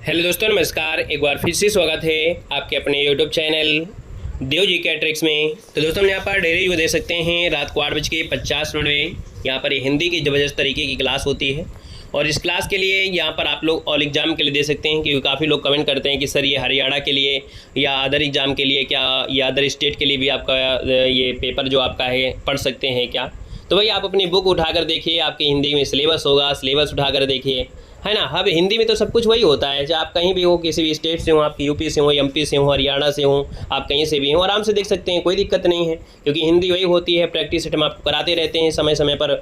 Hello दोस्तों, नमस्कार। एक बार फिर से स्वागत है आपके अपने यूट्यूब चैनल देव जी के ट्रिक्स में। तो दोस्तों, हम यहाँ पर डेली जो दे सकते हैं रात को 8:50 में यहाँ पर हिंदी की ज़बरदस्त तरीके की क्लास होती है। और इस क्लास के लिए यहाँ पर आप लोग ऑल एग्ज़ाम के लिए दे सकते हैं, क्योंकि काफ़ी लोग कमेंट करते हैं कि सर ये हरियाणा के लिए या अदर एग्ज़ाम के लिए क्या, या अदर स्टेट के लिए भी आपका ये पेपर जो आपका है पढ़ सकते हैं क्या। तो भाई आप अपनी बुक उठाकर देखिए, आपके हिंदी में सिलेबस होगा, सिलेबस उठाकर देखिए, है ना। अब हिंदी में तो सब कुछ वही होता है, चाहे आप कहीं भी हो, किसी भी स्टेट से हो, आप यूपी से हो, एमपी से हो, हरियाणा से हो, आप कहीं से भी हो, आराम से देख सकते हैं, कोई दिक्कत नहीं है। क्योंकि हिंदी वही होती है, प्रैक्टिस सेट हम आपको कराते रहते हैं समय समय पर।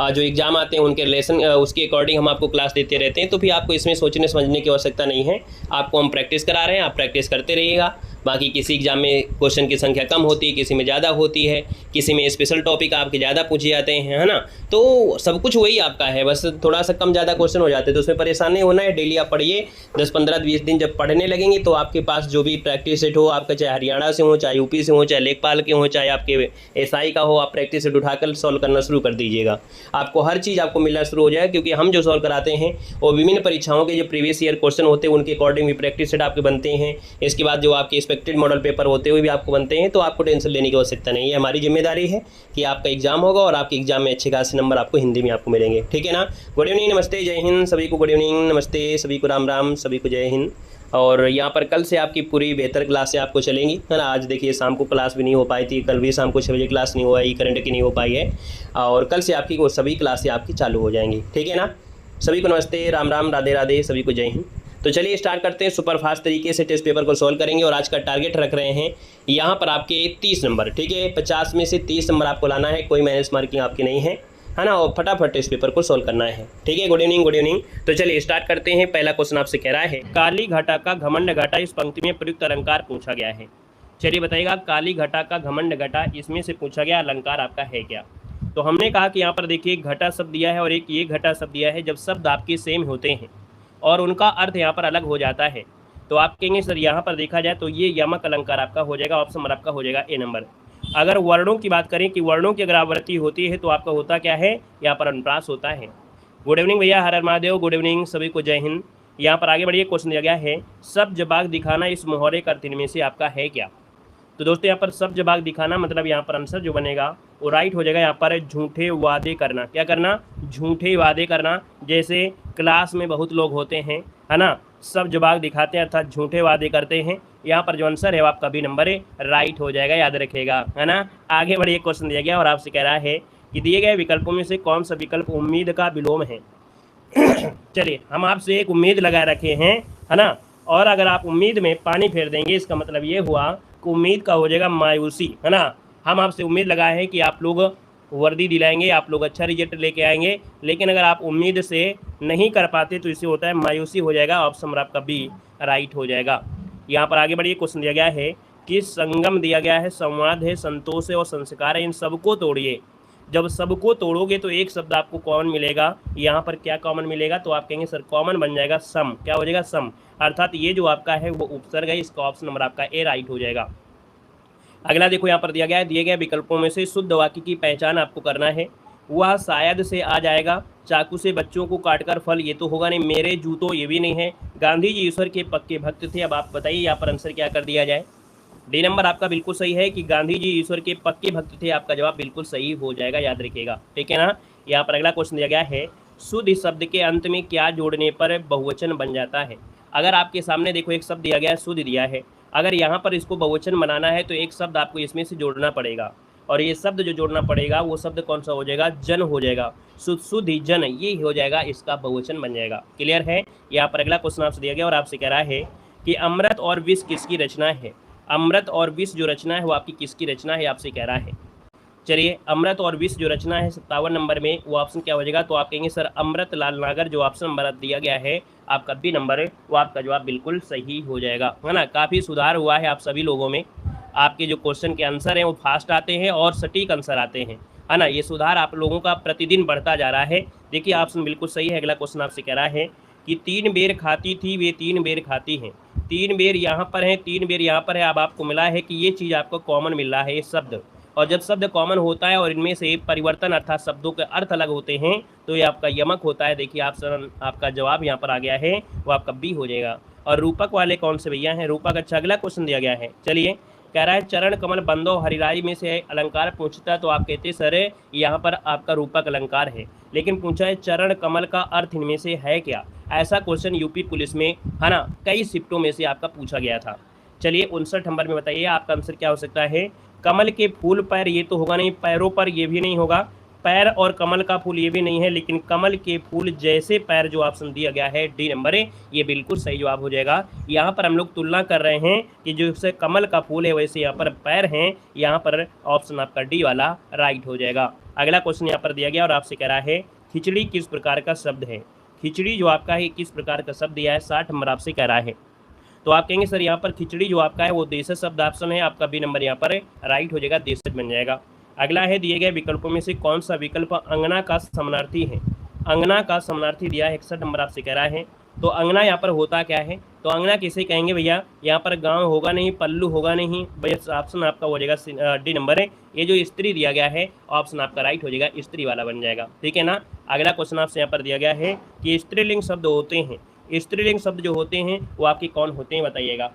जो एग्ज़ाम आते हैं उनके लेसन उसके अकॉर्डिंग हम आपको क्लास देते रहते हैं। तो फिर आपको इसमें सोचने समझने की आवश्यकता नहीं है, आपको हम प्रैक्टिस करा रहे हैं, आप प्रैक्टिस करते रहिएगा। बाकी किसी एग्ज़ाम में क्वेश्चन की संख्या कम होती है, किसी में ज़्यादा होती है, किसी में स्पेशल टॉपिक आपके ज़्यादा पूछे जाते हैं, है ना। तो सब कुछ वही आपका है, बस थोड़ा सा कम ज़्यादा क्वेश्चन हो जाते हैं, तो उसमें परेशान नहीं होना है। डेली आप पढ़िए, 10, 15, 20 दिन जब पढ़ने लगेंगे तो आपके पास जो भी प्रैक्टिस सेट हो, आपका चाहे हरियाणा से हो, चाहे यूपी से हो, चाहे लेखपाल के हो, चाहे आपके एसआई का हो, आप प्रैक्टिस सेट उठाकर सॉल्व करना शुरू कर दीजिएगा। आपको हर चीज़ आपको मिलना शुरू हो जाएगा, क्योंकि हम जो सॉल्व कराते हैं वो विभिन्न परीक्षाओं के जो प्रीवियस ईयर क्वेश्चन होते हैं उनके अकॉर्डिंग भी प्रैक्टिस सेट आपके बनते हैं। इसके बाद जो आपके एक्सपेक्टेड मॉडल पेपर होते हुए भी आपको बनते हैं, तो आपको टेंशन लेने की आवश्यकता नहीं है। हमारी जिम्मेदारी है कि आपका एग्जाम होगा और आपके एग्जाम में अच्छे खासे नंबर आपको हिंदी में आपको मिलेंगे, ठीक है ना। गुड इवनिंग, नमस्ते, जय हिंद सभी को। गुड इवनिंग, नमस्ते सभी को, राम राम सभी को, जय हिंद। और यहाँ पर कल से आपकी पूरी बेहतर क्लासें आपको चलेंगी, है ना। आज देखिए शाम को क्लास भी नहीं हो पाई थी, कल भी शाम को 6 बजे क्लास नहीं हुआ, करंट की नहीं हो पाई है, और कल से आपकी वो सभी क्लासें आपकी चालू हो जाएंगी, ठीक है ना। सभी को नमस्ते, राम राम, राधे राधे, सभी को जय हिंद। तो चलिए स्टार्ट करते हैं। सुपर फास्ट तरीके से टेस्ट पेपर को सॉल्व करेंगे, और आज का टारगेट रख रहे हैं यहाँ पर आपके 30 नंबर, ठीक है। 50 में से 30 नंबर आपको लाना है, कोई माइनस मार्किंग आपकी नहीं है ना। और फटाफट टेस्ट पेपर को सॉल्व करना है, ठीक है। Good evening, good evening. तो चलिए स्टार्ट करते हैं। पहला क्वेश्चन आपसे कह रहा है, काली घटा का घमंड घटा इस पंक्ति में प्रयुक्त अलंकार पूछा गया है। चलिए बताइएगा, काली घटा का घमंड घटा इसमें से पूछा गया अलंकार आपका है क्या। तो हमने कहा कि यहाँ पर देखिए घटा शब्द दिया है और एक ये घटा शब्द दिया है। जब शब्द आपके सेम होते हैं और उनका अर्थ यहाँ पर अलग हो जाता है, तो आप कहेंगे सर यहाँ पर देखा जाए तो ये यमक अलंकार आपका हो जाएगा, ऑप्शन नंबर आपका हो जाएगा ए नंबर। अगर वर्णों की बात करें कि वर्णों की अगर आवृत्ति होती है तो आपका होता क्या है, यहाँ पर अनुप्रास होता है। गुड इवनिंग भैया, हर हर महादेव, गुड इवनिंग सभी को, जय हिंद। यहाँ पर आगे बढ़िए, क्वेश्चन दिया गया है, सब जबाग दिखाना इस मुहावरे का अर्थ इनमें से आपका है क्या। तो दोस्तों यहाँ पर सब जबाग दिखाना मतलब यहाँ पर आंसर जो बनेगा वो राइट हो जाएगा। यहाँ पर झूठे वादे करना, क्या करना, झूठे वादे करना। जैसे क्लास में बहुत लोग होते हैं, है ना, सब जबाग दिखाते हैं अर्थात झूठे वादे करते हैं। यहाँ पर जो आंसर है वो आपका बी नंबर है, राइट हो जाएगा, याद रखिएगा, है ना। आगे बढ़िए, क्वेश्चन दिया गया और आपसे कह रहा है कि दिए गए विकल्पों में से कौन सा विकल्प उम्मीद का विलोम है। चलिए हम आपसे एक उम्मीद लगा रखे हैं, है ना, और अगर आप उम्मीद में पानी फेर देंगे इसका मतलब ये हुआ कि उम्मीद का हो जाएगा मायूसी, है ना। हम आपसे उम्मीद लगाए हैं कि आप लोग वर्दी दिलाएंगे, आप लोग अच्छा रिजल्ट लेके आएंगे, लेकिन अगर आप उम्मीद से नहीं कर पाते तो इससे होता है मायूसी, हो जाएगा, ऑप्शन नंबर आपका बी राइट हो जाएगा। यहाँ पर आगे बढ़िए, क्वेश्चन दिया गया है कि संगम दिया गया है, संवाद है, संतोष है और संस्कार है, इन सबको तोड़िए। जब सबको तोड़ोगे तो एक शब्द आपको कॉमन मिलेगा। यहाँ पर क्या कॉमन मिलेगा, तो आप कहेंगे सर कॉमन बन जाएगा सम, क्या हो जाएगा, सम, अर्थात ये जो आपका है वो उपसर्ग है, इसका ऑप्शन नंबर आपका ए राइट हो जाएगा। अगला देखो, यहाँ पर दिया गया है, दिए गए विकल्पों में से शुद्ध वाक्य की पहचान आपको करना है। वह शायद से आ जाएगा, चाकू से बच्चों को काटकर फल, ये तो होगा नहीं, मेरे जूतों, ये भी नहीं है, गांधी जी ईश्वर के पक्के भक्त थे। अब आप बताइए यहाँ पर आंसर क्या कर दिया जाए। डी नंबर आपका बिल्कुल सही है कि गांधी जी ईश्वर के पक्के भक्त थे, आपका जवाब बिल्कुल सही हो जाएगा, याद रखिएगा, ठीक है ना। यहाँ पर अगला क्वेश्चन दिया गया है, शुद्ध शब्द के अंत में क्या जोड़ने पर बहुवचन बन जाता है। अगर आपके सामने देखो एक शब्द दिया गया है, शुद्ध दिया है, अगर यहाँ पर इसको बहुवचन बनाना है तो एक शब्द आपको इसमें से जोड़ना पड़ेगा, और ये शब्द जो जोड़ना पड़ेगा वो शब्द कौन सा हो जाएगा, जन हो जाएगा, शुद्धि जन, ये हो जाएगा, इसका बहुवचन बन जाएगा। क्लियर है। यहाँ पर अगला क्वेश्चन आपसे दिया गया और आपसे कह रहा है कि अमृत और विष किसकी रचना है। अमृत और विष जो रचना है वो आपकी किसकी रचना है, आपसे कह रहा है। चलिए अमृत और विष जो रचना है 57 नंबर में, वो ऑप्शन क्या हो जाएगा, तो आप कहेंगे सर अमृत लाल नागर, जो ऑप्शन नंबर दिया गया है आपका बी नंबर है, वो आपका जवाब बिल्कुल सही हो जाएगा, है ना। काफ़ी सुधार हुआ है आप सभी लोगों में, आपके जो क्वेश्चन के आंसर हैं वो फास्ट आते हैं और सटीक आंसर आते हैं, है ना। ये सुधार आप लोगों का प्रतिदिन बढ़ता जा रहा है। देखिए ऑप्शन बिल्कुल सही है। अगला क्वेश्चन आपसे कह रहा है कि 3 बेर खाती थी वे 3 बेर खाती हैं। 3 बेर यहाँ पर है, 3 बेर यहाँ पर है। अब आपको मिला है कि ये चीज़ आपको कॉमन मिल रहा है, ये शब्द, और जब शब्द कॉमन होता है और इनमें से परिवर्तन अर्थात शब्दों के अर्थ अलग होते हैं तो ये आपका यमक होता है। देखिए ऑप्शन आपका जवाब यहाँ पर आ गया है, वो आपका बी हो जाएगा। और रूपक वाले कौन से भैया हैं? रूपक अच्छा अगला क्वेश्चन दिया गया है। चलिए कह रहा है चरण कमल बंदो हरिराई में से अलंकार पूछता है तो आप कहते सर यहाँ पर आपका रूपक अलंकार है, लेकिन पूछा है चरण कमल का अर्थ इनमें से है क्या? ऐसा क्वेश्चन यूपी पुलिस में है ना कई शिफ्टों में से आपका पूछा गया था। चलिए 59 नंबर में बताइए आपका आंसर क्या हो सकता है? कमल के फूल पैर ये तो होगा नहीं, पैरों पर ये भी नहीं होगा, पैर और कमल का फूल ये भी नहीं है, लेकिन कमल के फूल जैसे पैर जो ऑप्शन दिया गया है डी नंबर है, ये बिल्कुल सही जवाब हो जाएगा। यहाँ पर हम लोग तुलना कर रहे हैं कि जैसे कमल का फूल है वैसे यहाँ पर पैर हैं, यहाँ पर ऑप्शन आपका डी वाला राइट हो जाएगा। अगला क्वेश्चन यहाँ पर दिया गया और आपसे कह रहा है खिचड़ी किस प्रकार का शब्द है? खिचड़ी जो आपका है किस प्रकार का शब्द दिया है? 60 नंबर आपसे कह रहा है। तो आप कहेंगे सर यहाँ पर खिचड़ी जो आपका है वो देशज शब्द ऑप्शन है, आपका बी नंबर यहाँ पर राइट हो जाएगा, देशज बन जाएगा। अगला है दिए गए विकल्पों में से कौन सा विकल्प अंगना का समानार्थी है? अंगना का समानार्थी दिया है, 61 नंबर आपसे कह रहा है। तो अंगना यहाँ पर होता क्या है? तो अंगना किसे कहेंगे भैया? यहाँ पर गांव होगा नहीं, पल्लू होगा नहीं, भैया ऑप्शन आपका हो जाएगा डी नंबर है। ये जो स्त्री दिया गया है ऑप्शन आपका राइट हो जाएगा, स्त्री वाला बन जाएगा, ठीक है ना। अगला क्वेश्चन आपसे यहाँ पर दिया गया है कि स्त्रीलिंग शब्द होते हैं, स्त्रीलिंग शब्द जो होते हैं वो आपके कौन होते हैं बताइएगा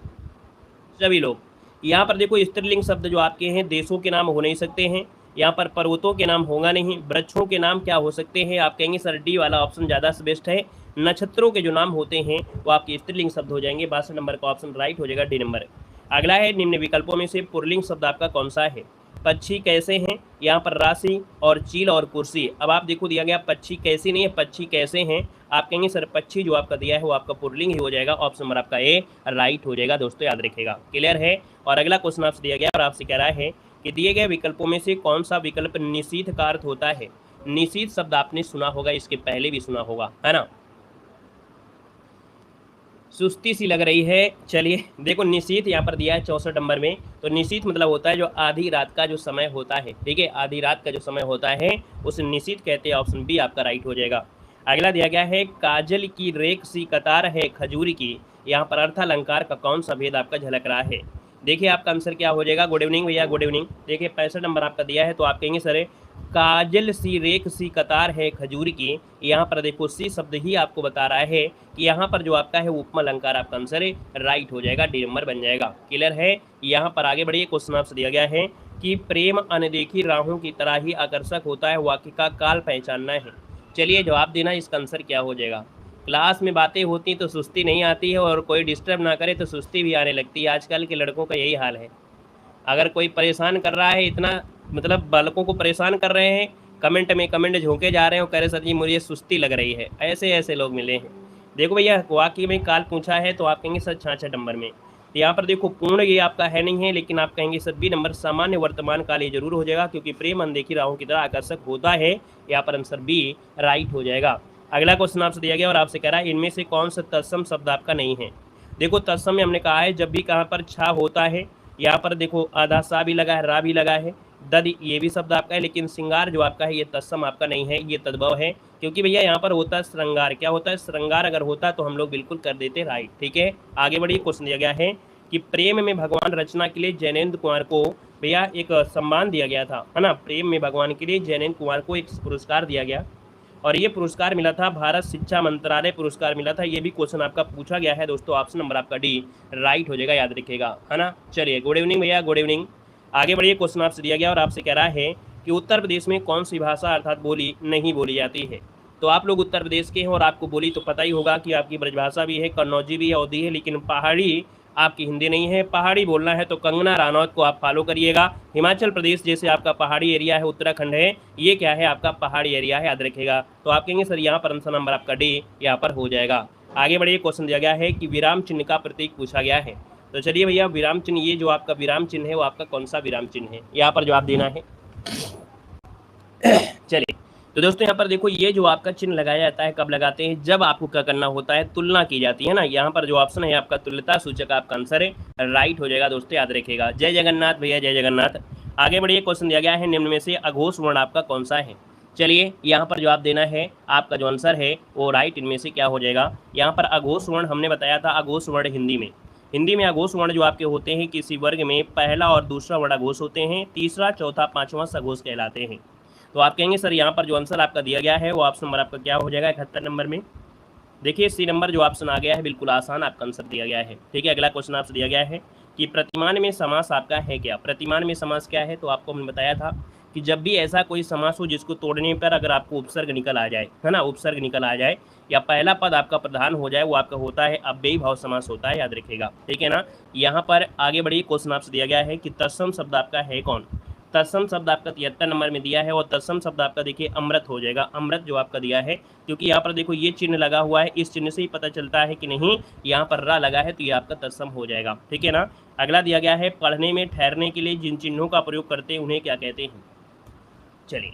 सभी लोग। यहाँ पर देखो स्त्रीलिंग शब्द जो आपके हैं देशों के नाम हो नहीं सकते हैं, यहाँ पर पर्वतों के नाम होगा नहीं, वृक्षों के नाम क्या हो सकते हैं? आप कहेंगे सर डी वाला ऑप्शन ज़्यादा बेस्ट है। नक्षत्रों के जो नाम होते हैं वो आपके स्त्रीलिंग शब्द हो जाएंगे, 62 नंबर का ऑप्शन राइट हो जाएगा, डी नंबर। अगला है निम्न विकल्पों में से पुल्लिंग शब्द आपका कौन सा है? पक्षी कैसे हैं, यहाँ पर राशि और चील और कुर्सी। अब आप देखो दिया गया पक्षी कैसे नहीं है, पक्षी कैसे हैं। आप कहेंगे सर पक्षी जो आपका दिया है वो आपका पुल्लिंग ही हो जाएगा, ऑप्शन नंबर आपका ए राइट हो जाएगा। दोस्तों याद रखिएगा, क्लियर है। और अगला क्वेश्चन आपसे दिया गया और आपसे कह रहा है कि दिए गए विकल्पों में से कौन सा विकल्प निशीथ का अर्थ होता है? निशीथ शब्द आपने सुना होगा, इसके पहले भी सुना होगा, है ना। सुस्ती सी लग रही है। चलिए देखो निशीथ यहाँ पर दिया है 64 नंबर में। तो निशीथ मतलब होता है जो आधी रात का जो समय होता है, ठीक है, आधी रात का जो समय होता है उसे निशीथ कहते हैं, ऑप्शन बी आपका राइट हो जाएगा। अगला दिया गया है काजल की रेख सी कतार है खजूरी की, यहाँ पर अर्थालंकार का कौन सा भेद आपका झलक रहा है? देखिए आपका आंसर क्या हो जाएगा। गुड इवनिंग भैया, गुड इवनिंग। देखिए 65 नंबर आपका दिया है, तो आप कहेंगे सर काजल सी रेख सी कतार है खजूर की, यहाँ पर देखो सी शब्द ही आपको बता रहा है कि यहाँ पर जो आपका है उपमा अलंकार आपका आंसर है राइट हो जाएगा, डी नंबर बन जाएगा, क्लियर है। यहाँ पर आगे बढ़िए, क्वेश्चन आपसे दिया गया है कि प्रेम अनदेखी राहों की तरह ही आकर्षक होता है, वाक्य का काल पहचानना है। चलिए जवाब देना, इसका आंसर क्या हो जाएगा। क्लास में बातें होती तो सुस्ती नहीं आती है, और कोई डिस्टर्ब ना करे तो सुस्ती भी आने लगती है। आजकल के लड़कों का यही हाल है। अगर कोई परेशान कर रहा है इतना, मतलब बालकों को परेशान कर रहे हैं, कमेंट में कमेंट झोंके जा रहे हो, कह रहे सर जी मुझे सुस्ती लग रही है, ऐसे ऐसे लोग मिले हैं। देखो भैया वाकई में काल पूछा है तो आप कहेंगे सर 66 नंबर में। तो यहाँ पर देखो पूर्ण ये आपका है नहीं है, लेकिन आप कहेंगे सर बी नंबर सामान्य वर्तमान काल ये जरूर हो जाएगा, क्योंकि प्रेम अनदेखी राहों की तरह आकर्षक होता है, यहाँ पर आंसर बी राइट हो जाएगा। अगला क्वेश्चन आपसे दिया गया और आपसे कह रहा है इनमें से कौन सा तत्सम शब्द आपका नहीं है। देखो तत्सम में हमने कहा है जब भी कहाँ पर छा होता है, यहाँ पर देखो आधा सा भी लगा है, रा भी लगा है, दद ये भी शब्द आपका है, लेकिन श्रृंगार जो आपका है ये तत्सम आपका नहीं है, ये तद्भव है, क्योंकि भैया यहाँ पर होता है श्रृंगार। क्या होता है? श्रृंगार अगर होता तो हम लोग बिल्कुल कर देते राइट, ठीक है। आगे बढ़िए, क्वेश्चन दिया गया है कि प्रेम में भगवान रचना के लिए जैनेन्द्र कुमार को भैया एक सम्मान दिया गया था, है ना। प्रेम में भगवान के लिए जैनेन्द्र कुमार को एक पुरस्कार दिया गया, और ये पुरस्कार मिला था भारत शिक्षा मंत्रालय पुरस्कार मिला था। ये भी क्वेश्चन आपका पूछा गया है दोस्तों, ऑप्शन नंबर आपका डी राइट हो जाएगा, याद रखिएगा, है ना। चलिए गुड इवनिंग भैया, गुड इवनिंग। आगे बढ़िए, क्वेश्चन आपसे दिया गया और आपसे कह रहा है कि उत्तर प्रदेश में कौन सी भाषा अर्थात बोली नहीं बोली जाती है। तो आप लोग उत्तर प्रदेश के हैं और आपको बोली तो पता ही होगा कि आपकी ब्रजभाषा भी है, कन्नौजी भी है, अवधी है, लेकिन पहाड़ी आपकी हिंदी नहीं है। पहाड़ी बोलना है तो कंगना रानौत को आप फॉलो करिएगा। हिमाचल प्रदेश जैसे आपका पहाड़ी एरिया है, उत्तराखंड है, ये क्या है आपका पहाड़ी एरिया है, याद रखिएगा। तो आप कहेंगे सर यहाँ पर आंसर नंबर आपका डी यहाँ पर हो जाएगा। आगे बढ़िए, क्वेश्चन दिया गया है कि विराम चिन्ह का प्रतीक पूछा गया है। तो चलिए भैया विराम चिन्ह, ये जो आपका विराम चिन्ह है वो आपका कौन सा विराम चिन्ह है, यहाँ पर जवाब देना है। चलिए तो दोस्तों यहाँ पर देखो ये जो आपका चिन्ह लगाया जाता है कब लगाते हैं, जब आपको क्या करना होता है, तुलना की जाती है ना। यहाँ पर जो ऑप्शन है आपका तुल्यता सूचक आपका आंसर है राइट हो जाएगा दोस्तों, याद रखिएगा। जय जगन्नाथ भैया, जय जगन्नाथ। आगे बढ़िए, क्वेश्चन दिया गया है निम्न में से अघोष वर्ण आपका कौन सा है। चलिए यहाँ पर जवाब देना है, आपका जो आंसर है वो राइट इनमें से क्या हो जाएगा। यहाँ पर अघोष वर्ण हमने बताया था, अघोष वर्ण हिंदी में हिंदी में अघोष वर्ण जो आपके होते हैं किसी वर्ग में पहला और दूसरा वर्ण अघोष होते हैं, तीसरा चौथा पांचवा सघोष कहलाते हैं। तो आप कहेंगे सर यहाँ पर जो आंसर आपका दिया गया है वो ऑप्शन नंबर आपका क्या हो जाएगा 71 नंबर में। देखिए सी नंबर जो ऑप्शन आ गया है बिल्कुल आसान आपका आंसर दिया गया है। ठीक है, अगला क्वेश्चन आपसे दिया गया है कि प्रतिमान में समास आपका है क्या। प्रतिमान में समास क्या है, तो आपको हमने बताया था कि जब भी ऐसा कोई समास हो जिसको तोड़ने पर अगर आपको उपसर्ग निकल आ जाए, है ना, उपसर्ग निकल आ जाए या पहला पद आपका प्रधान हो जाए, वो आपका होता है अव्ययी भाव समास होता है, याद रखिएगा। ठीक है ना। यहाँ पर आगे बढ़िए, क्वेश्चन आपसे दिया गया है कि तत्सम शब्द आपका है कौन। तत्सम शब्द आपका 73 नंबर में दिया है और तत्सम शब्द आपका देखिए अमृत हो जाएगा। अमृत जो आपका दिया है, क्योंकि यहाँ पर देखो ये चिन्ह लगा हुआ है, इस चिन्ह से ही पता चलता है कि नहीं यहाँ पर रा लगा है, तो ये आपका तत्सम हो जाएगा। ठीक है ना। अगला दिया गया है पढ़ने में ठहरने के लिए जिन चिन्हों का प्रयोग करते हैं उन्हें क्या कहते हैं। चलिए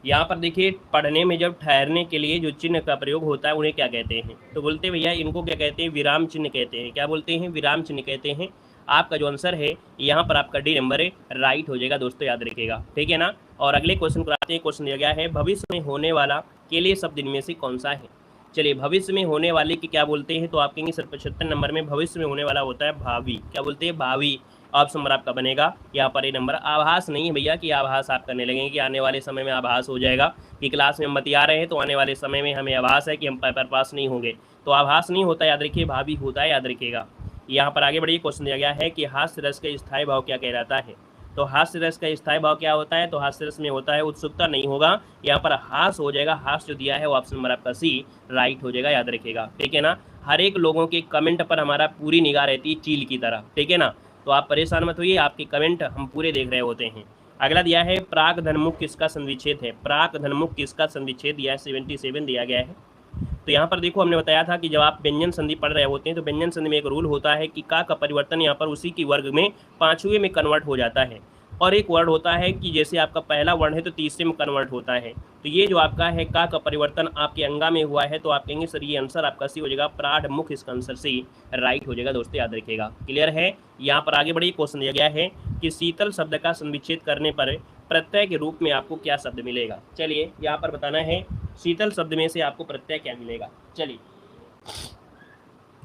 यहाँ पर देखिए पढ़ने में जब ठहरने के लिए जो चिन्ह का प्रयोग होता है उन्हें क्या कहते हैं, तो बोलते हैं भैया इनको क्या कहते हैं, विराम चिन्ह कहते हैं। क्या बोलते हैं, विराम चिन्ह कहते हैं। आपका जो आंसर है यहाँ पर आपका डी नंबर राइट हो जाएगा दोस्तों, याद रखिएगा। ठीक है ना। और अगले क्वेश्चन को आते हैं। क्वेश्चन दिया गया है भविष्य में होने वाला के लिए शब्द इनमें से कौन सा है। चलिए भविष्य में होने वाले की क्या बोलते हैं, तो आप कहेंगे सर 75 नंबर में भविष्य में होने वाला होता है भावी। क्या बोलते हैं, भावी। ऑप्शन नंबर आपका बनेगा यहाँ पर ए नंबर। आभास नहीं है भैया कि आभास आप करने लगेंगे कि आने वाले समय में आभास हो जाएगा कि क्लास में हम बतिया रहे हैं तो आने वाले समय में हमें आभास है कि हम पेपर पास नहीं होंगे, तो आभास नहीं होता, याद रखिए, भावी होता है, याद रखिएगा। यहाँ पर आगे बढ़िए, क्वेश्चन दिया गया है कि हास्य रस का स्थायी भाव क्या कहलाता है। तो हास्य रस का स्थायी भाव क्या होता है, तो हास्य रस में होता है उत्सुकता, नहीं होगा, यहाँ पर हास हो जाएगा। हास जो दिया है वो ऑप्शन नंबर आपका सी राइट हो जाएगा, याद रखिएगा। ठीक है ना। हर एक लोगों के कमेंट पर हमारा पूरी निगाह रहती है चील की तरह। ठीक है ना। तो आप परेशान मत होइए, आपके कमेंट हम पूरे देख रहे होते हैं। अगला दिया है प्राक धनमुख किसका संविच्छेद है। प्राक धनमुख किसका संविच्छेद दिया है, 77 दिया गया है। तो यहाँ पर देखो हमने बताया था कि जब आप व्यंजन संधि पढ़ रहे होते हैं तो व्यंजन संधि में एक रूल होता है कि का परिवर्तन यहाँ पर उसी की वर्ग में पांचवें में कन्वर्ट हो जाता है, और एक वर्ड होता है कि जैसे आपका पहला वर्ण है तो तीसरे में कन्वर्ट होता है। तो ये जो आपका है का परिवर्तन आपके अंगा में हुआ है, तो आप कहेंगे सर ये आंसर आपका सी हो जाएगा, प्राण मुख इसका आंसर सी राइट हो जाएगा दोस्तों, याद रखिएगा। क्लियर है। यहाँ पर आगे बढ़िए, क्वेश्चन दिया गया है कि शीतल शब्द का संविच्छेद करने पर प्रत्यय के रूप में आपको क्या शब्द मिलेगा। चलिए यहाँ पर बताना है शीतल शब्द में से आपको प्रत्यय क्या मिलेगा। चलिए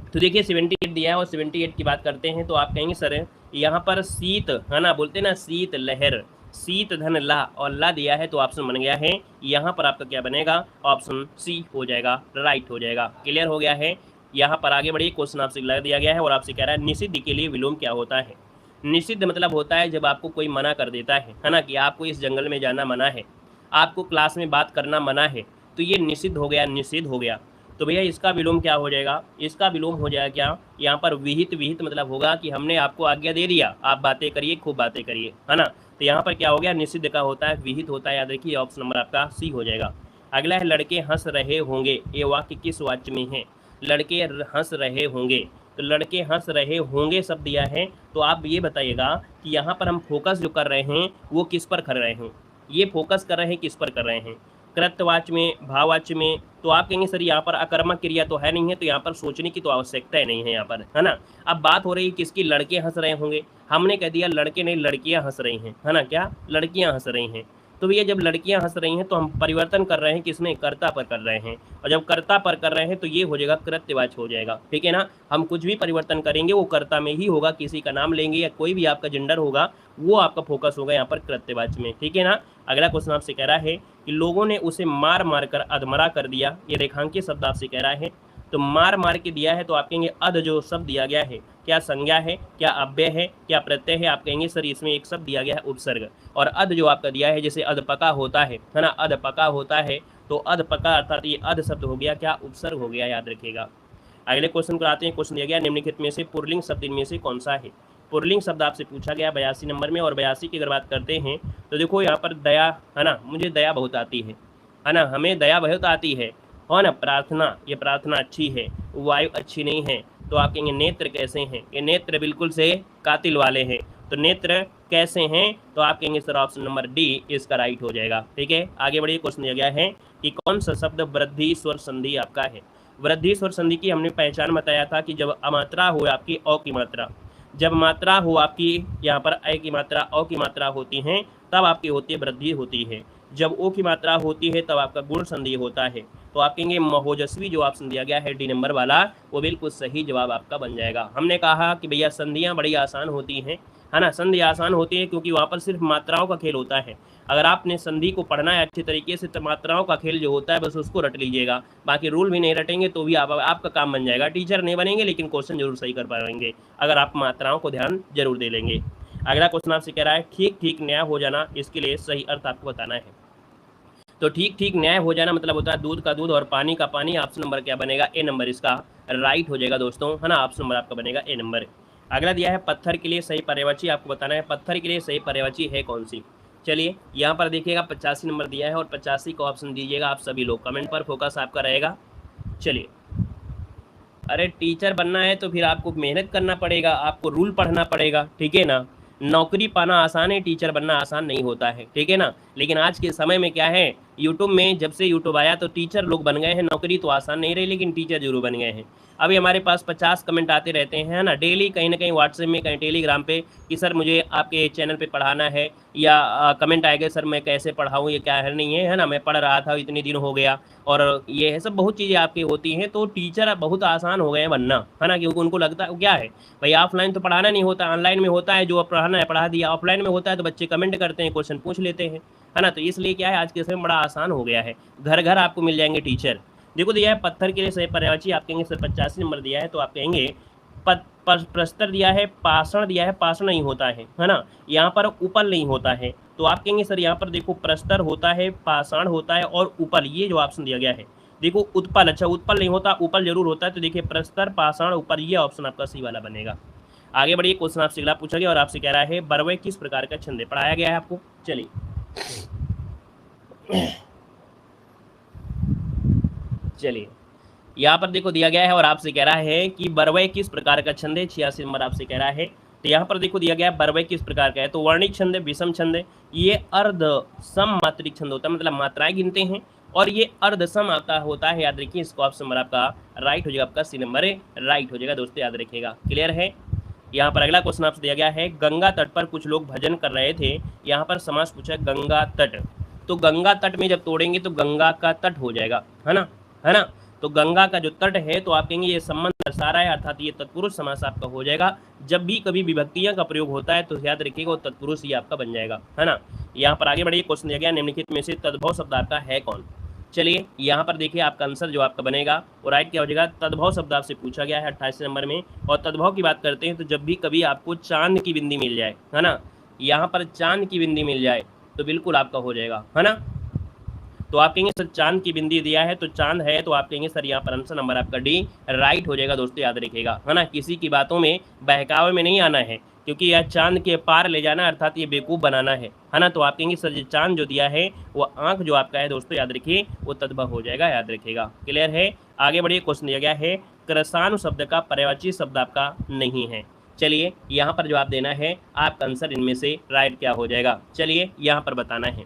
तो देखिए 78 दिया है और 78 की बात करते हैं तो आप कहेंगे सर यहाँ पर शीत, है ना, बोलते हैं ना शीत लहर, शीत धन ला और ला दिया है, तो ऑप्शन बन गया है यहाँ पर आपका क्या बनेगा, ऑप्शन सी हो जाएगा, राइट हो जाएगा। क्लियर हो गया है। यहाँ पर आगे बढ़िए, क्वेश्चन आपसे लगा दिया गया है और आपसे कह रहा है निषिद्ध के लिए विलोम क्या होता है। निषिद्ध मतलब होता है जब आपको कोई मना कर देता है ना, कि आपको इस जंगल में जाना मना है, आपको क्लास में बात करना मना है, तो ये निषिद्ध हो गया, निषेध हो गया। तो भैया इसका विलोम क्या हो जाएगा, इसका विलोम हो जाएगा क्या, यहाँ पर विहित, विहित मतलब होगा कि हमने आपको आज्ञा दे दिया, आप बातें करिए, खूब बातें करिए, है ना। तो यहाँ पर क्या हो गया, निषिद्ध का होता है, विहित होता है, याद रखिए, ऑप्शन नंबर आपका सी हो जाएगा। अगला है लड़के हंस रहे होंगे, ये वाक्य किस वाक्य में है। लड़के हंस रहे होंगे, तो लड़के हंस रहे होंगे शब्द दिया है, तो आप ये बताइएगा कि यहाँ पर हम फोकस जो कर रहे हैं वो किस पर कर रहे हैं, ये फोकस कर रहे हैं किस पर कर रहे हैं, कृतवाच्य में, भाववाच्य में। तो आप कहेंगे सर यहाँ पर अकर्मक क्रिया तो है नहीं है, तो यहाँ पर सोचने की तो आवश्यकता ही नहीं है यहाँ पर, है ना। अब बात हो रही है किसकी, लड़के हंस रहे होंगे, हमने कह दिया लड़के नहीं लड़कियाँ हंस रही हैं, है ना, क्या लड़कियाँ हंस रही हैं। तो भैया जब लड़कियां हंस रही हैं तो हम परिवर्तन कर रहे हैं किसमें, कर्ता पर कर रहे हैं, और जब कर्ता पर कर रहे हैं तो ये हो जाएगा कृत्यवाच्य हो जाएगा। ठीक है ना। हम कुछ भी परिवर्तन करेंगे वो कर्ता में ही होगा, किसी का नाम लेंगे या कोई भी आपका जेंडर होगा वो आपका फोकस होगा यहाँ पर कृत्यवाच्य में। ठीक है ना। अगला क्वेश्चन आपसे कह रहा है कि लोगों ने उसे मार मार कर अधमरा कर दिया, ये रेखांकित शब्द आपसे कह रहा है। तो मार मार के दिया है, तो आप कहेंगे अध जो शब्द दिया गया है क्या संज्ञा है, क्या अव्यय है, क्या प्रत्यय है। आप कहेंगे सर इसमें एक शब्द दिया गया है उपसर्ग, और अध जो आपका दिया है जैसे अधपका होता है ना, अधपका होता है, तो अधपका अर्थात ये अध शब्द हो गया, क्या उपसर्ग हो गया, याद रखिएगा। अगले क्वेश्चन को आते हैं। क्वेश्चन दिया गया निम्नलिखित में से पुल्लिंग शब्द इनमें से कौन सा है। पुल्लिंग शब्द आपसे पूछा गया 82 नंबर में, और 82 की अगर बात करते हैं तो देखो यहाँ पर दया, है ना, मुझे दया बहुत आती है ना, हमें दया बहुत आती है ना। प्रार्थना, ये प्रार्थना अच्छी है, वायु अच्छी नहीं है, तो आप कहेंगे नेत्र कैसे हैं, ये नेत्र बिल्कुल से कातिल वाले हैं, तो नेत्र कैसे हैं, तो आप कहेंगे सर ऑप्शन नंबर डी इसका राइट हो जाएगा। ठीक है। आगे बढ़िए, क्वेश्चन दिया गया है कि कौन सा शब्द वृद्धि स्वर संधि आपका है। वृद्धि स्वर संधि की हमने पहचान बताया था कि जब अमात्रा हो आपकी अ की मात्रा, जब मात्रा हो आपकी यहाँ पर अ की मात्रा, अ की मात्रा होती हैं, तब आपकी होती है वृद्धि होती है। जब ओ की मात्रा होती है तब आपका गुण संधि होता है। तो आप कहेंगे महोजस्वी जो ऑप्शन दिया गया है डी नंबर वाला, वो बिल्कुल सही जवाब आपका बन जाएगा। हमने कहा कि भैया संधियाँ बड़ी आसान होती हैं, है ना, संधि आसान होती है क्योंकि वहाँ पर सिर्फ मात्राओं का खेल होता है। अगर आपने संधि को पढ़ना है अच्छे तरीके से तो मात्राओं का खेल जो होता है बस उसको रट लीजिएगा, बाकी रूल भी नहीं रटेंगे तो भी आपका काम बन जाएगा। टीचर नहीं बनेंगे लेकिन क्वेश्चन जरूर सही कर पाएंगे अगर आप मात्राओं को ध्यान जरूर दे लेंगे। अगला क्वेश्चन आपसे कह रहा है ठीक ठीक न्याय हो जाना, इसके लिए सही अर्थ आपको बताना है। तो ठीक ठीक न्याय हो जाना मतलब होता है दूध का दूध और पानी का पानी। ऑप्शन नंबर क्या बनेगा, ए नंबर इसका राइट हो जाएगा दोस्तों, है ना, ऑप्शन नंबर आपका बनेगा ए नंबर। अगला दिया है पत्थर के लिए सही पर्यायवाची, आपको बताना है पत्थर के लिए सही पर्यायवाची है कौन सी। चलिए यहाँ पर देखिएगा 85 नंबर दिया है और 85 का ऑप्शन दीजिएगा आप सभी लोग, कमेंट पर फोकस आपका रहेगा। चलिए, अरे टीचर बनना है तो फिर आपको मेहनत करना पड़ेगा, आपको रूल पढ़ना पड़ेगा, ठीक है ना। नौकरी पाना आसान है, टीचर बनना आसान नहीं होता है, ठीक है ना। लेकिन आज के समय में क्या है, यूट्यूब में जब से यूट्यूब आया तो टीचर लोग बन गए हैं। नौकरी तो आसान नहीं रही लेकिन टीचर जरूर बन गए हैं। अभी हमारे पास 50 कमेंट आते रहते हैं, है ना, डेली कहीं ना कहीं व्हाट्सएप में, कहीं टेलीग्राम पे कि सर मुझे आपके चैनल पे पढ़ाना है, या कमेंट आएगा सर मैं कैसे पढ़ाऊँ, ये क्या है नहीं है ना, मैं पढ़ रहा था इतने दिन हो गया, और ये है सब बहुत चीज़ें आपकी होती हैं। तो टीचर बहुत आसान हो गए हैं बनना, है ना, क्योंकि उनको लगता है क्या है भाई ऑफलाइन तो पढ़ाना नहीं होता, ऑनलाइन में होता है, जो पढ़ाना है पढ़ा दिया। ऑफलाइन में होता है तो बच्चे कमेंट करते हैं, क्वेश्चन पूछ लेते हैं, है ना। तो इसलिए क्या है आज के समय बड़ा आसान हो गया है, घर घर आपको मिल जाएंगे टीचर। देखो दिया है पत्थर के लिए सही पर्यायवाची, आप कहेंगे सर 85 नंबर दिया है तो आप कहेंगे प्रस्तर दिया है, पाषाण दिया है, पाषाण नहीं होता है ना, यहाँ पर उपल नहीं होता है। तो आप कहेंगे सर यहाँ पर देखो प्रस्तर होता है, पाषाण होता है और उपल, ये जो ऑप्शन दिया गया है। देखो उत्पल, अच्छा उत्पल नहीं होता, उपल जरूर होता है। तो देखिए प्रस्तर, पाषाण, उपल, ये ऑप्शन आपका सी वाला बनेगा। आगे बढ़िए, क्वेश्चन आपसे अगला पूछा गया और आपसे कह रहा है बरवे किस प्रकार का छंद पढ़ाया गया है आपको। चलिए चलिए यहाँ पर देखो दिया गया है और आपसे कह रहा है कि बरवय किस प्रकार का छंद है। 86 नंबर आपसे कह रहा है। तो यहाँ पर देखो दिया गया है बरवय किस प्रकार का है, तो वर्णिक छंद है, विषम छंद है, ये अर्ध सम मात्रिक छंद होता है, मतलब मात्राएं गिनते हैं, और ये अर्ध सम आता होता है। याद रखिए, इसको ऑप्शन नंबर आपका राइट हो जाएगा, आपका सी नंबर राइट हो जाएगा दोस्तों, याद रखिएगा। क्लियर है। यहाँ पर अगला क्वेश्चन आपसे दिया गया है गंगा तट पर कुछ लोग भजन कर रहे थे। यहाँ पर समास पूछा गंगा तट, तो गंगा तट में जब तोड़ेंगे तो गंगा का तट हो जाएगा, है ना। तो गंगा का जो तट है तो आप कहेंगे ये संबंध दर्शा रहा है, अर्थात ये तत्पुरुष समास आपका हो जाएगा। जब भी कभी विभक्तियां का प्रयोग होता है तो याद रखिएगा वो तत्पुरुष ही आपका बन जाएगा, है ना। यहाँ पर आगे बढ़िए, क्वेश्चन दिया गया निम्नलिखित में से तद्भव शब्द आपका है कौन। चलिए यहाँ पर देखिए आपका आंसर जो आपका बनेगा वो राइट क्या हो जाएगा, तद्भव शब्द आपसे पूछा गया है 28 नंबर में। और तद्भव की बात करते हैं तो जब भी कभी आपको चांद की बिंदी मिल जाए, है ना, यहाँ पर चांद की बिंदी मिल जाए तो बिल्कुल आपका हो जाएगा, है ना। तो आप कहेंगे सर चांद की बिंदी दिया है तो चांद है, तो आप कहेंगे सर यहाँ पर आंसर नंबर आपका डी राइट हो जाएगा दोस्तों, याद रखिएगा, है ना। किसी की बातों में बहकावे में नहीं आना है, क्योंकि यह चांद के पार ले जाना अर्थात ये बेवकूफ़ बनाना है ना। तो आप कहेंगे सर चांद जो दिया है वो आंख जो आपका है दोस्तों, याद रखिए वो तद्भव हो जाएगा, याद रखिएगा। क्लियर है। आगे बढ़िए, क्वेश्चन दिया गया है कृषाणु शब्द का पर्यायवाची शब्द आपका नहीं है। चलिए यहाँ पर जवाब देना है, आपका आंसर इनमें से राइट क्या हो जाएगा, चलिए यहाँ पर बताना है।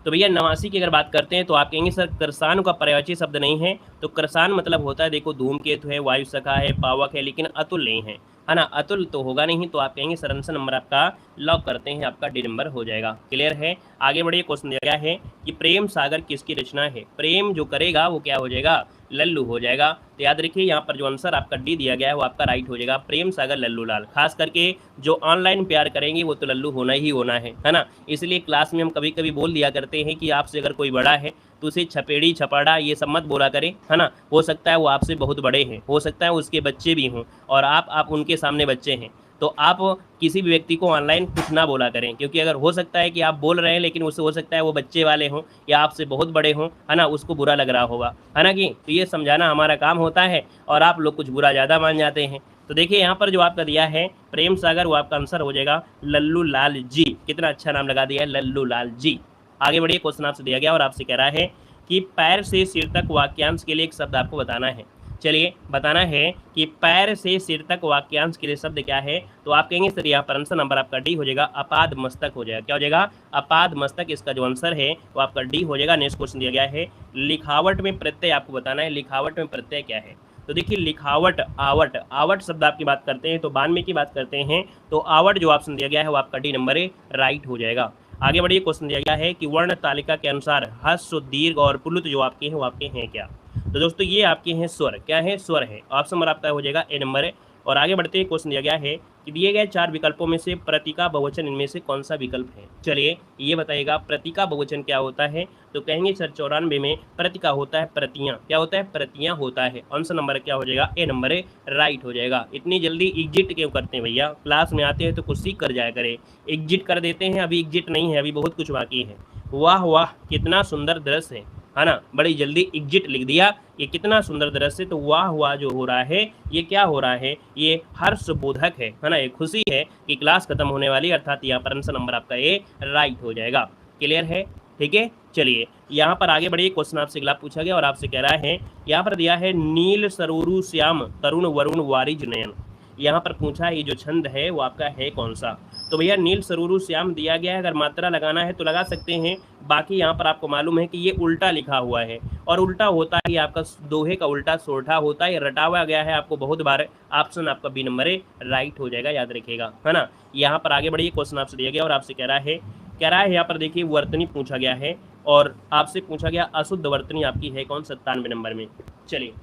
तो भैया 89 की अगर बात करते हैं तो आप कहेंगे सर कृषाणु का पर्यायवाची शब्द नहीं है। तो कृषाण मतलब होता है देखो धूमकेतु है, वायु सखा है, पावक है, लेकिन अतुल नहीं है ना, अतुल तो होगा नहीं। तो आप कहेंगे सर आंसर नंबर आपका लॉक करते हैं, आपका डी नंबर हो जाएगा। क्लियर है। आगे बढ़िए, क्वेश्चन दिया गया है कि प्रेम सागर किसकी रचना है। प्रेम जो करेगा वो क्या हो जाएगा, लल्लू हो जाएगा। तो याद रखिए यहाँ पर जो आंसर आपका डी दिया गया है वो आपका राइट हो जाएगा, प्रेम सागर लल्लू लाल। खास करके जो ऑनलाइन प्यार करेंगे वो तो लल्लू होना ही होना है ना। इसलिए क्लास में हम कभी कभी बोल दिया करते हैं कि आपसे अगर कोई बड़ा है तो उसे छपेड़ी छपाड़ा ये सब मत बोला करें, है ना। हो सकता है वो आपसे बहुत बड़े हैं, हो सकता है उसके बच्चे भी हों और आप उनके सामने बच्चे हैं, तो आप किसी भी व्यक्ति को ऑनलाइन कुछ ना बोला करें, क्योंकि अगर हो सकता है कि आप बोल रहे हैं लेकिन उससे हो सकता है वो बच्चे वाले हों या आपसे बहुत बड़े हों, है ना, उसको बुरा लग रहा होगा, है ना। कि तो ये समझाना हमारा काम होता है और आप लोग कुछ बुरा ज़्यादा मान जाते हैं। तो देखिए यहाँ पर जो आपका दिया है प्रेम सागर, वो आपका आंसर हो जाएगा लल्लू लाल जी। कितना अच्छा नाम लगा दिया है, लल्लू लाल जी। आगे बढ़िए, क्वेश्चन आपसे दिया गया और आपसे कह रहा है कि पैर से सिर तक वाक्यांश के लिए एक शब्द आपको बताना है। चलिए बताना है कि पैर से सिर तक वाक्यांश के लिए शब्द क्या है। तो आप कहेंगे सर यहाँ पर आंसर नंबर आपका डी हो जाएगा, अपाद मस्तक हो जाएगा। क्या हो जाएगा, अपाद मस्तक, इसका जो आंसर है वो आपका डी हो जाएगा। नेक्स्ट क्वेश्चन दिया गया है लिखावट में प्रत्यय आपको बताना है, लिखावट में प्रत्यय क्या है। तो देखिए लिखावट, आवट, आवट शब्द आपकी बात करते हैं तो 92 की बात करते हैं तो आवट जो ऑप्शन दिया गया है वो आपका डी नंबर राइट हो जाएगा। आगे बढ़िए, क्वेश्चन दिया गया है कि वर्ण तालिका के अनुसार ह्रस्व, दीर्घ और प्लुत जो आपके हैं वो आपके हैं क्या। तो दोस्तों ये आपके हैं स्वर, क्या है, स्वर है। ऑप्शन नंबर आपका हो जाएगा ए नंबर है। और आगे बढ़ते हैं, क्वेश्चन दिया गया है कि दिए गए 4 विकल्पों में से प्रतीका बहुवचन इनमें से कौन सा विकल्प है। चलिए ये बताइएगा प्रतीका बहुवचन क्या होता है। तो कहेंगे सर 94 में प्रतीका होता है प्रतियां, क्या होता है, प्रतियां होता है। आंसर नंबर क्या हो जाएगा, ए नंबर है, राइट हो जाएगा। इतनी जल्दी एग्जिट क्यों करते हैं भैया, क्लास में आते हैं तो कुछ सीख कर जाया करें, एग्जिट कर देते हैं। अभी एग्जिट नहीं है, अभी बहुत कुछ बाकी है। वाह वाह कितना सुंदर दृश्य है ना, बड़ी जल्दी एग्जिट लिख दिया, ये कितना सुंदर दृश्य। तो वाह वाह जो हो रहा है ये क्या हो रहा है, ये हर्षबोधक है ना, ये खुशी है कि क्लास खत्म होने वाली, अर्थात यहाँ पर आंसर नंबर आपका ए राइट हो जाएगा। क्लियर है, ठीक है। चलिए यहाँ पर आगे बढ़िए, क्वेश्चन आपसे अगला पूछा गया और आपसे कह रहा है, यहाँ पर दिया है नील सरोरु श्याम तरुण वरुण वारिज नयन। यहाँ पर पूछा ये जो छंद है वो आपका है कौन सा। तो भैया नील सरूरु श्याम दिया गया है, अगर मात्रा लगाना है तो लगा सकते हैं। बाकी यहाँ पर आपको मालूम है कि ये उल्टा लिखा हुआ है, और उल्टा होता है ये आपका दोहे का उल्टा सोठा होता है, ये रटा हुआ गया है आपको बहुत बार। ऑप्शन आपका बी नंबर है, राइट हो जाएगा, याद रखिएगा, है ना। यहाँ पर आगे बढ़िए, क्वेश्चन आपसे दिया गया और आपसे कह रहा है यहाँ पर देखिए वर्तनी पूछा गया है और आपसे पूछा गया अशुद्ध वर्तनी आपकी है कौन, 97 नंबर में। चलिए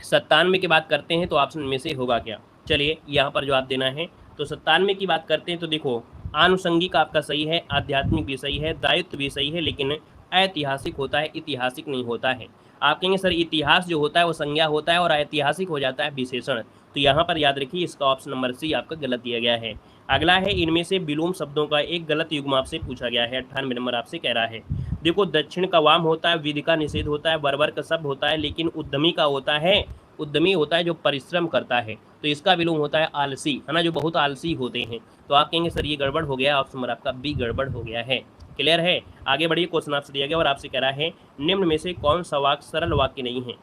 97 की बात करते हैं तो ऑप्शन में से होगा क्या। चलिए यहाँ पर जवाब देना है। तो 97 की बात करते हैं तो देखो आनुषंगिक आपका सही है, आध्यात्मिक भी सही है, दायित्व भी सही है, लेकिन ऐतिहासिक होता है, ऐतिहासिक नहीं होता है। आप कहेंगे सर इतिहास जो होता है वो संज्ञा होता है और ऐतिहासिक हो जाता है विशेषण। तो यहाँ पर याद रखिए इसका ऑप्शन नंबर सी आपका गलत दिया गया है। अगला है इनमें से विलोम शब्दों का एक गलत युग्म आपसे पूछा गया है, 98 नंबर आपसे कह रहा है। देखो दक्षिण का वाम होता है, विधि का निषेध होता है, वरवर का शब्द होता है, लेकिन उद्यमी का होता है, उद्यमी होता है जो परिश्रम करता है। तो इसका विलोम होता है आलसी, है ना, जो बहुत आलसी होते हैं। तो आप कहेंगे सर ये गड़बड़ हो गया, ऑप्शन नंबर आपका बी गड़बड़ हो गया है। क्लियर है, आगे बढ़िए, क्वेश्चन आपसे दिया गया और आपसे कह रहा है निम्न में से कौन सा वाक्य सरल वाक्य नहीं है,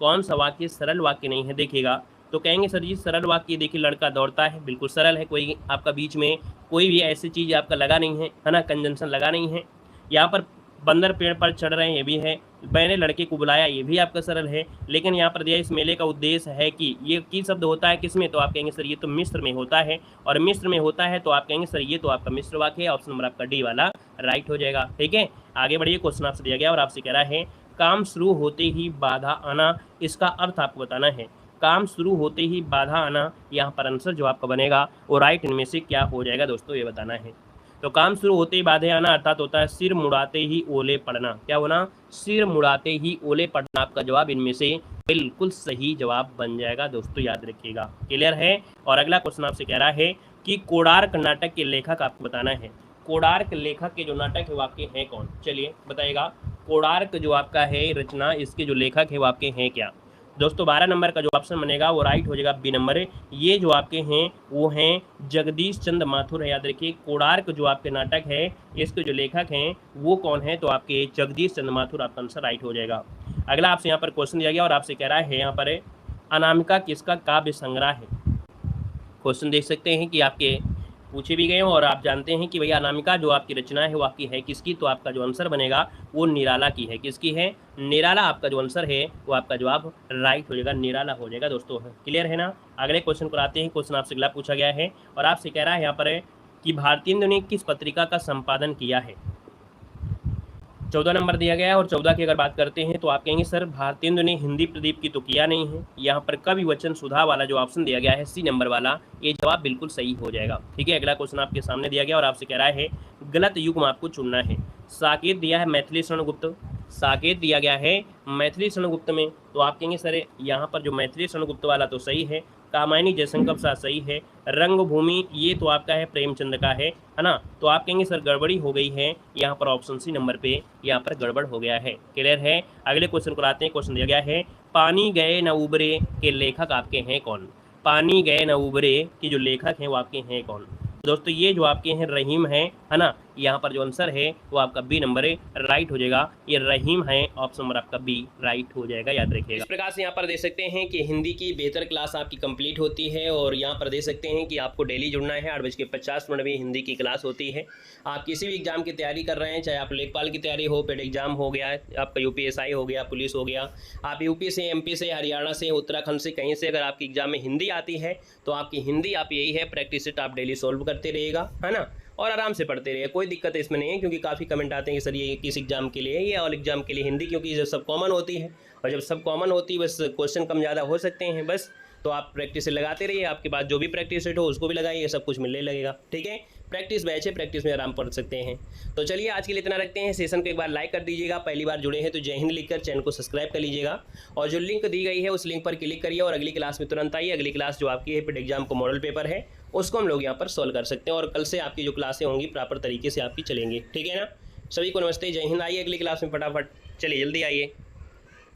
कौन सा वाक्य सरल वाक्य नहीं है। देखिएगा तो कहेंगे सर जी सरल वाक्य, देखिए लड़का दौड़ता है, बिल्कुल सरल है, कोई आपका बीच में कोई भी ऐसी चीज़ आपका लगा नहीं है ना, कंजंक्शन लगा नहीं है। यहाँ पर बंदर पेड़ पर चढ़ रहे हैं, ये भी है। मैंने लड़के को बुलाया, ये भी आपका सरल है। लेकिन यहाँ पर दिया इस मेले का उद्देश्य है कि ये की शब्द होता है किसमें, तो आप कहेंगे सर ये तो मिस्र में होता है, और मिस्र में होता है तो आप कहेंगे सर ये तो आपका मिस्र वाक्य है। ऑप्शन नंबर आपका डी वाला राइट हो जाएगा। ठीक है, आगे बढ़िए, क्वेश्चन आपसे दिया गया और आपसे कह रहा है काम शुरू होते ही बाधा आना, इसका अर्थ आपको बताना है। काम शुरू होते ही बाधा आना, यहाँ पर आंसर जो आपका बनेगा वो राइट इनमें से क्या हो जाएगा दोस्तों, ये बताना है। तो काम शुरू होते ही बाधे आना अर्थात होता है सिर मुड़ाते ही ओले पड़ना, क्या होना, सिर मुड़ाते ही ओले पड़ना। आपका जवाब इनमें से बिल्कुल सही जवाब बन जाएगा दोस्तों, याद रखिएगा। क्लियर है, और अगला क्वेश्चन आपसे कह रहा है कि कोणार्क नाटक के लेखक आपको बताना है। कोणार्क लेखक के जो नाटक है वो आपके हैं कौन, चलिए बताइएगा। कोणार्क जो आपका है रचना, इसके जो लेखक है वो आपके हैं क्या दोस्तों। 12 नंबर का जो ऑप्शन बनेगा वो राइट हो जाएगा, बी नंबर है। ये जो आपके हैं वो हैं जगदीश चंद्र माथुर है, याद रखिए। कोणार्क जो आपके नाटक है इसके जो लेखक हैं वो कौन है, तो आपके जगदीश चंद्र माथुर, आपका आंसर राइट हो जाएगा। अगला आपसे यहाँ पर क्वेश्चन दिया गया और आपसे कह रहा है यहाँ पर अनामिका किसका काव्य संग्रह है। क्वेश्चन देख सकते हैं कि आपके पूछे भी गए हैं और आप जानते हैं कि भैया अनामिका जो आपकी रचना है वो आपकी है किसकी, तो आपका जो आंसर बनेगा वो निराला की है। किसकी है, निराला। आपका जो आंसर है वो आपका जवाब राइट हो जाएगा, निराला हो जाएगा दोस्तों। क्लियर है ना। अगले क्वेश्चन को आते हैं। क्वेश्चन आपसे अगला पूछा गया है और आपसे कह रहा है यहाँ पर है कि भारतेंदु ने किस पत्रिका का संपादन किया है। 14 नंबर दिया गया है और 14 की अगर बात करते हैं तो आप कहेंगे सर भारतेंदु ने हिंदी प्रदीप की तो किया नहीं है। यहाँ पर कवि वचन सुधा वाला जो ऑप्शन दिया गया है सी नंबर वाला, ये जवाब बिल्कुल सही हो जाएगा। ठीक है, अगला क्वेश्चन आपके सामने दिया गया और आपसे कह रहा है गलत युग्म आपको चुनना है। साकेत दिया है मैथिली शरणगुप्त, साकेत दिया गया है मैथिली शरणगुप्त में, तो आप कहेंगे सर यहाँ पर जो मैथिली शरणगुप्त वाला तो सही है। कामायनी जयशंकर प्रसाद सही है। रंगभूमि ये तो आपका है प्रेमचंद का है ना, तो आप कहेंगे सर गड़बड़ी हो गई है, यहाँ पर ऑप्शन सी नंबर पे यहाँ पर गड़बड़ हो गया है। क्लियर है, अगले क्वेश्चन को आते हैं। क्वेश्चन दिया गया है पानी गए न उबरे के लेखक आपके हैं कौन। पानी गए न उबरे के जो लेखक हैं वो आपके हैं कौन दोस्तों। ये जो आपके हैं रहीम है ना, यहाँ पर जो आंसर है वो आपका बी नंबर है, राइट हो जाएगा। ये रहीम है, ऑप्शन नंबर आपका बी राइट हो जाएगा, याद रखिएगा। इस प्रकार से यहाँ पर देख सकते हैं कि हिंदी की बेहतर क्लास आपकी कंप्लीट होती है और यहाँ पर देख सकते हैं कि आपको डेली जुड़ना है। 8:50 में हिंदी की क्लास होती है। आप किसी भी एग्जाम की तैयारी कर रहे हैं, चाहे आप लेखपाल की तैयारी हो, पेड एग्जाम हो गया, आपका UPSI हो गया, पुलिस हो गया, आप यूपी से, MP से, हरियाणा से, उत्तराखंड से, कहीं से अगर आपकी एग्जाम में हिंदी आती है तो आपकी हिंदी आप यही है प्रैक्टिस सेट आप डेली सॉल्व करते रहिएगा, है ना। और आराम से पढ़ते रहिए, कोई दिक्कत इसमें नहीं है। क्योंकि काफ़ी कमेंट आते हैं कि सर ये किस एग्जाम के लिए है, ये ऑल एग्जाम के लिए हिंदी, क्योंकि जब सब कॉमन होती है और जब सब कॉमन होती है बस क्वेश्चन कम ज़्यादा हो सकते हैं बस। तो आप प्रैक्टिस लगाते रहिए, आपके पास जो भी प्रैक्टिस सेट हो उसको भी लगाइए, सब कुछ मिलने लगेगा। ठीक है, प्रैक्टिस बैच है, प्रैक्टिस में आराम पढ़ सकते हैं। तो चलिए आज के लिए इतना रखते हैं। सेशन को एक बार लाइक कर दीजिएगा, पहली बार जुड़े हैं तो जय हिंद लिखकर चैनल को सब्सक्राइब कर लीजिएगा और जो लिंक दी गई है उस लिंक पर क्लिक करिए और अगली क्लास में तुरंत आइए। अगली क्लास जो आपकी है पेड एग्जाम को मॉडल पेपर है उसको हम लोग यहाँ पर सॉल्व कर सकते हैं और कल से आपकी जो क्लासें होंगी प्रॉपर तरीके से आपकी चलेंगी। ठीक है ना, सभी को नमस्ते, जय हिंद। आइए अगली क्लास में फटाफट, चलिए जल्दी आइए।